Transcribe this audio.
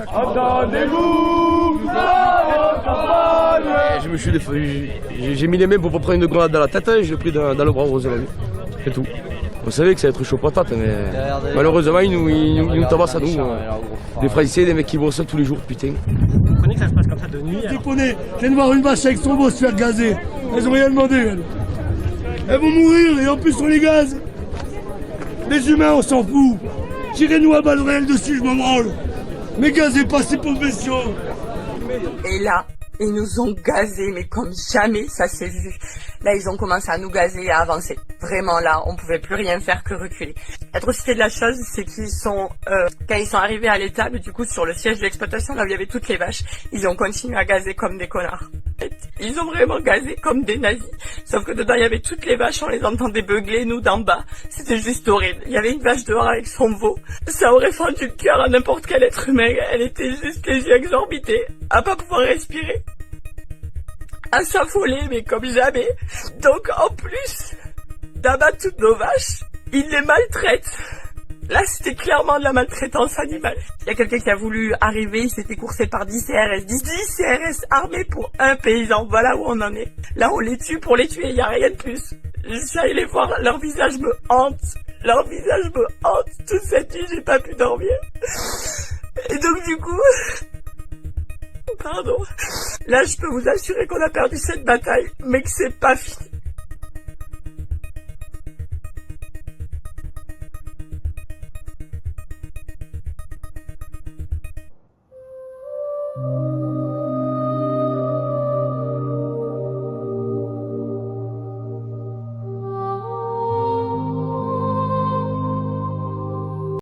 Attendez-vous notre campagne. J'ai mis les mains pour pas prendre une grenade dans la tête, je l'ai pris dans le bras, heureusement. C'est tout. On savait que ça allait être chaud patate, mais malheureusement, ils nous tabassent à nous. Des Français, des mecs qui bossent tous les jours, putain. Vous comprenez que ça se passe comme ça de nuit? Déconner, je viens de voir une vache avec son beau se faire gazer. Elles ont rien demandé, elles. Elles vont mourir et en plus on les gaze. Les humains, on s'en fout. Tirez-nous à balles réelles dessus, je m'en branle. Mais gazez pas ces pauvres bestiaux. Et là, ils nous ont gazés, mais comme jamais ça s'est vu. Là, ils ont commencé à nous gazer et à avancer. Vraiment, là, on pouvait plus rien faire que reculer. L'atrocité de la chose, c'est qu'ils sont, quand ils sont arrivés à l'étable, du coup, sur le siège de l'exploitation, là où il y avait toutes les vaches, ils ont continué à gazer comme des connards. Ils ont vraiment gazé comme des nazis. Sauf que dedans, il y avait toutes les vaches, on les entendait beugler, nous, d'en bas. C'était juste horrible. Il y avait une vache dehors avec son veau. Ça aurait fendu le cœur à n'importe quel être humain. Elle était juste les yeux exorbités, à pas pouvoir respirer. À s'affoler, mais comme jamais. Donc, en plus d'abattre toutes nos vaches, ils les maltraitent. Là, c'était clairement de la maltraitance animale. Il y a quelqu'un qui a voulu arriver, il s'était coursé par 10 CRS. 10 CRS armés pour un paysan. Voilà où on en est. Là, on les tue pour les tuer, il n'y a rien de plus. Je suis allée les voir, leur visage me hante. Leur visage me hante. Toute cette nuit, j'ai pas pu dormir. Et donc, du coup... Pardon. Là, je peux vous assurer qu'on a perdu cette bataille, mais que c'est pas fini.